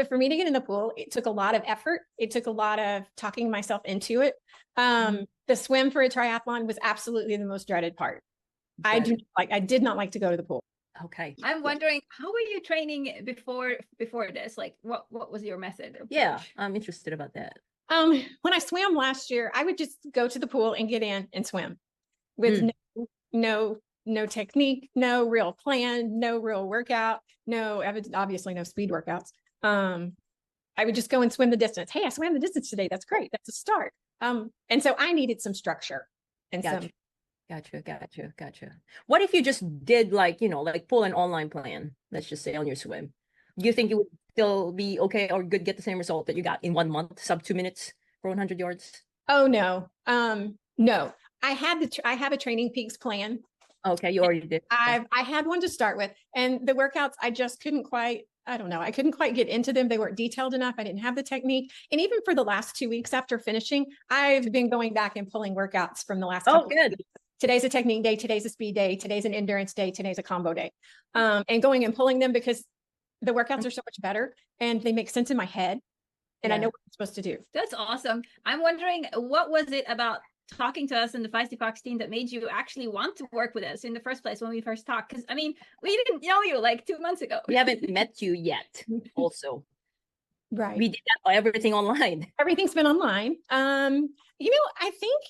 But for me to get in the pool, it took a lot of effort. It took a lot of talking myself into it. The swim for a triathlon was absolutely the most dreaded part. I did not like to go to the pool. Okay. I'm wondering, how were you training before this? Like, what was your method? Yeah, I'm interested about that. When I swam last year, I would just go to the pool and get in and swim with no technique, no real plan, no real workout, obviously no speed workouts. I would just go and swim the distance. Hey, I swam the distance today. That's great. That's a start. And so I needed some structure and Gotcha. What if you just did like pull an online plan, let's just say on your swim? Do you think you would still be okay or good, get the same result that you got in 1 month, sub 2 minutes for 100 yards? Oh, no. No, I have a Training Peaks plan. Okay. You already did. I had one to start with, and the workouts, I just couldn't quite, I don't know. I couldn't quite get into them. They weren't detailed enough. I didn't have the technique. And even for the last 2 weeks after finishing, I've been going back and pulling workouts from the last couple good. weeks. Today's a technique day. Today's a speed day. Today's an endurance day. Today's a combo day. And going and pulling them because the workouts are so much better and they make sense in my head. And I know what I'm supposed to do. That's awesome. I'm wondering, what was it about talking to us in the Feisty Fox team that made you actually want to work with us in the first place when we first talked? Because I mean, we didn't know you like 2 months ago. We haven't met you yet. Also, right. We did everything online. Everything's been online. I think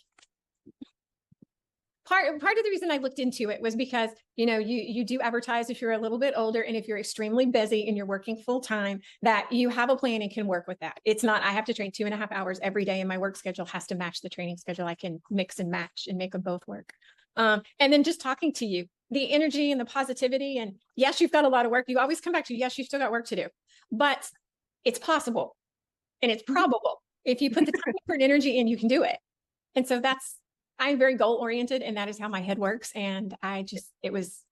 part of the reason I looked into it was because, you do advertise if you're a little bit older and if you're extremely busy and you're working full time, that you have a plan and can work with that. It's not, I have to train 2.5 hours every day and my work schedule has to match the training schedule. I can mix and match and make them both work. And then just talking to you, the energy and the positivity, and yes, you've got a lot of work. You always come back to, yes, you've still got work to do, but it's possible and it's probable. If you put the time, effort, and energy in, you can do it. And so I'm very goal oriented, and that is how my head works. And it was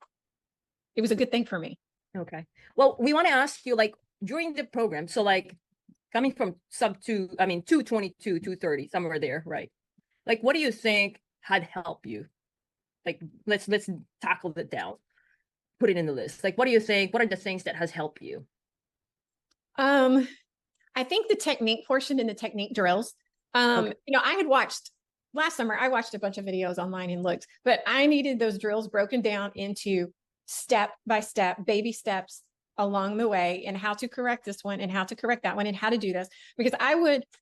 a good thing for me. Okay. Well, we want to ask you, like, during the program, so like coming from sub 222, 230, somewhere there, right? Like, what do you think had helped you? Like, let's tackle that down, put it in the list. Like, what do you think? What are the things that has helped you? I think the technique portion and the technique drills. I had watched last summer, I watched a bunch of videos online and looked, but I needed those drills broken down into step by step, baby steps along the way, and how to correct this one and how to correct that one and how to do this. Because I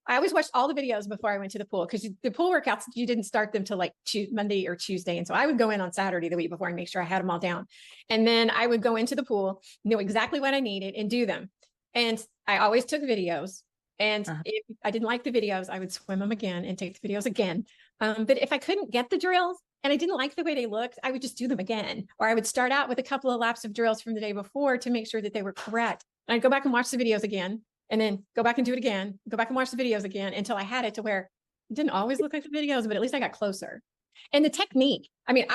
always watched all the videos before I went to the pool, because the pool workouts, you didn't start them till like Monday or Tuesday. And so I would go in on Saturday the week before and make sure I had them all down. And then I would go into the pool, know exactly what I needed and do them. And I always took videos. And if I didn't like the videos, I would swim them again and take the videos again. But if I couldn't get the drills and I didn't like the way they looked, I would just do them again. Or I would start out with a couple of laps of drills from the day before to make sure that they were correct. And I'd go back and watch the videos again, and then go back and do it again, go back and watch the videos again until I had it to where it didn't always look like the videos, but at least I got closer. And the technique, I mean,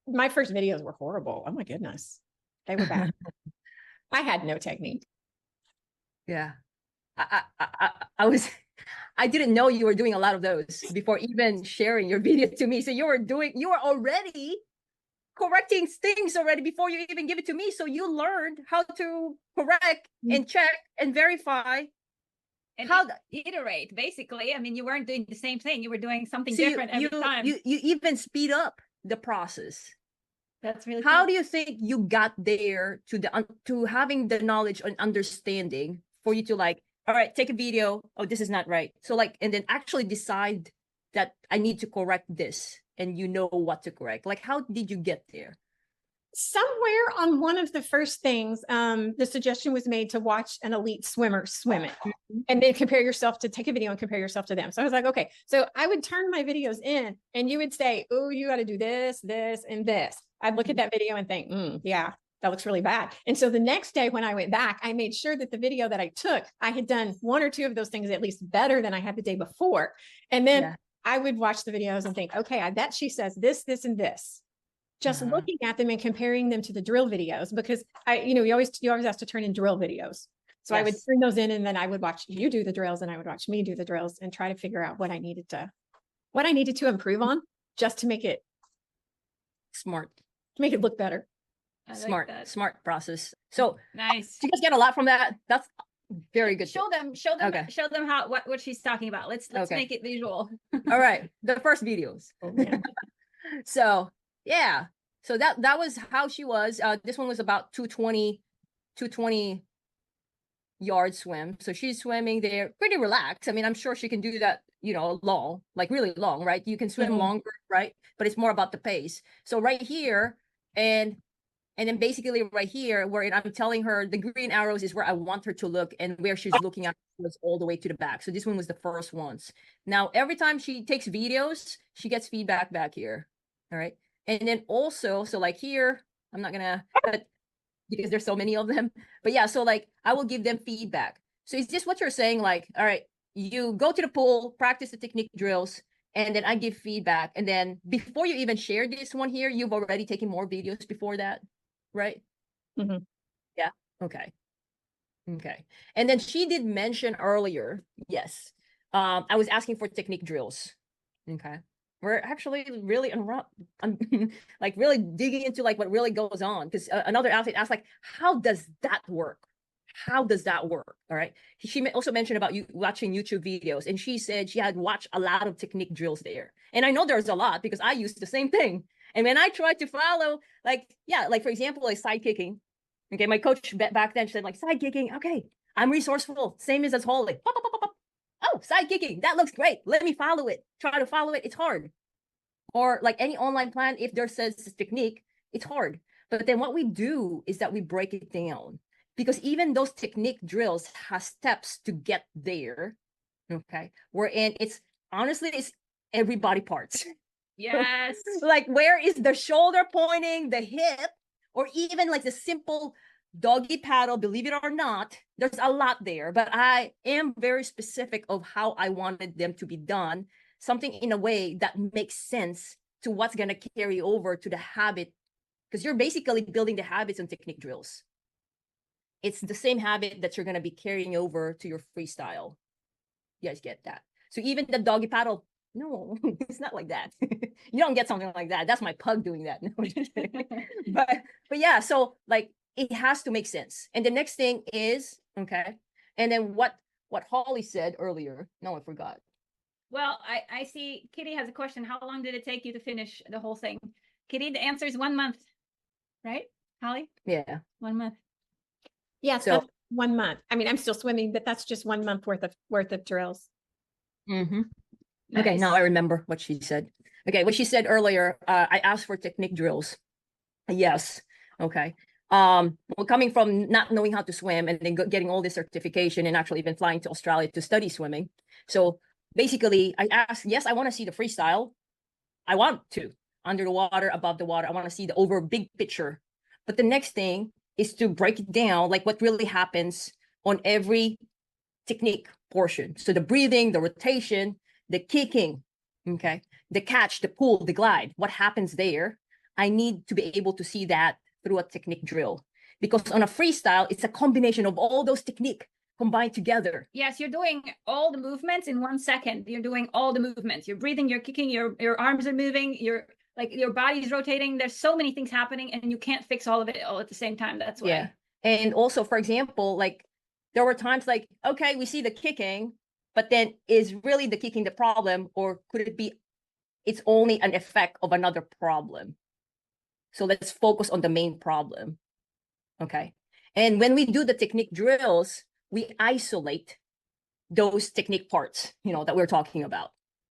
my first videos were horrible. Oh my goodness. They were bad. I had no technique. Yeah. I didn't know you were doing a lot of those before even sharing your video to me. So you were already correcting things already before you even give it to me. So you learned how to correct and check and verify and iterate, basically. I mean, you weren't doing the same thing. You were doing something different every time. You even speed up the process. That's really How cool. do you think you got there to having the knowledge and understanding for you to, like, all right, take a video. Oh, this is not right. So like, and then actually decide that I need to correct this, and you know what to correct. Like, how did you get there? Somewhere on one of the first things, the suggestion was made to watch an elite swimmer swim it, and then take a video and compare yourself to them. So I was like, okay. So I would turn my videos in, and you would say, oh, you got to do this, this, and this. I'd look at that video and think, yeah, that looks really bad. And so the next day when I went back, I made sure that the video that I took, I had done 1 or 2 of those things at least better than I had the day before. And then I would watch the videos and think, okay, I bet she says this, this, and this. Just looking at them and comparing them to the drill videos, because you always have to turn in drill videos. So I would bring those in, and then I would watch you do the drills, and I would watch me do the drills and try to figure out what I needed to improve on, just to make it smart, to make it look better. Smart process. So nice. do you guys get a lot from that? Very good. Show them, Okay. show them how what she's talking about. Let's Okay. make it visual. All right. The first videos. Oh, man. So yeah. So that was how she was. This one was about 220 yard swim. So she's swimming there pretty relaxed. I mean, I'm sure she can do that, you know, long, like really long, right? You can swim Mhm. longer, right? But it's more about the pace. So right here, and then basically right here, where I'm telling her the green arrows is where I want her to look, and where she's looking at was all the way to the back. So this one was the first ones. Now, every time she takes videos, she gets feedback back here. All right. And then also, so like here, I'm not gonna, but because there's so many of them. But yeah, so like I will give them feedback. So is this what you're saying? Like, all right, you go to the pool, practice the technique drills, and then I give feedback. And then before you even share this one here, you've already taken more videos before that, right? Mhm. Yeah. Okay. Okay. And then she did mention earlier, yes. I was asking for technique drills. Okay. We're actually really like really digging into like what really goes on, because another athlete asked like, how does that work? How does that work? All right. She also mentioned about you watching YouTube videos, and she said she had watched a lot of technique drills there. And I know there's a lot because I used the same thing. And when I tried to follow, like, yeah, like for example, like side kicking. Okay, my coach back then said like side kicking. Okay, I'm resourceful, same as Holly. Pop, pop, pop, pop. Oh, side kicking, that looks great. Let me follow it. Try to follow it. It's hard. Or like any online plan, if there says technique, it's hard. But then what we do is that we break it down, because even those technique drills has steps to get there. Okay, wherein it's honestly it's every body parts. Yes. Like where is the shoulder pointing, the hip, or even like the simple doggy paddle, believe it or not, there's a lot there, but I am very specific of how I wanted them to be done, something in a way that makes sense to what's going to carry over to the habit, because you're basically building the habits and technique drills. It's the same habit that you're going to be carrying over to your freestyle. You guys get that? So even the doggy paddle, no, it's not like that. You don't get something like that. That's my pug doing that. but yeah, so like it has to make sense. And the next thing is, okay, and then what Holly said earlier, no, I forgot. Well, I see Kitty has a question. How long did it take you to finish the whole thing? Kitty, the answer is 1 month, right? Holly? Yeah. 1 month. Yes, So- that's 1 month. I mean, I'm still swimming, but that's just 1 month worth of drills. Mm-hmm. Nice. Okay, now I remember what she said. Okay, what she said earlier, I asked for technique drills. Yes. Okay. Well, coming from not knowing how to swim and then getting all this certification and actually even flying to Australia to study swimming. So basically, I asked, yes, I want to see the freestyle. I want to under the water, above the water. I want to see the over big picture. But the next thing is to break it down, like what really happens on every technique portion. So the breathing, the rotation, the kicking, okay, the catch, the pull, the glide, what happens there. I need to be able to see that through a technique drill, because on a freestyle, it's a combination of all those technique combined together. Yes, you're doing all the movements in 1 second. You're doing all the movements. You're breathing, you're kicking, your arms are moving, your body's rotating. There's so many things happening, and you can't fix all of it all at the same time. That's why. Yeah. And also, for example, like there were times like, okay, we see the kicking, but then is really the kicking the problem, or could it be it's only an effect of another problem? So let's focus on the main problem. Okay. And when we do the technique drills, we isolate those technique parts, you know, that we're talking about.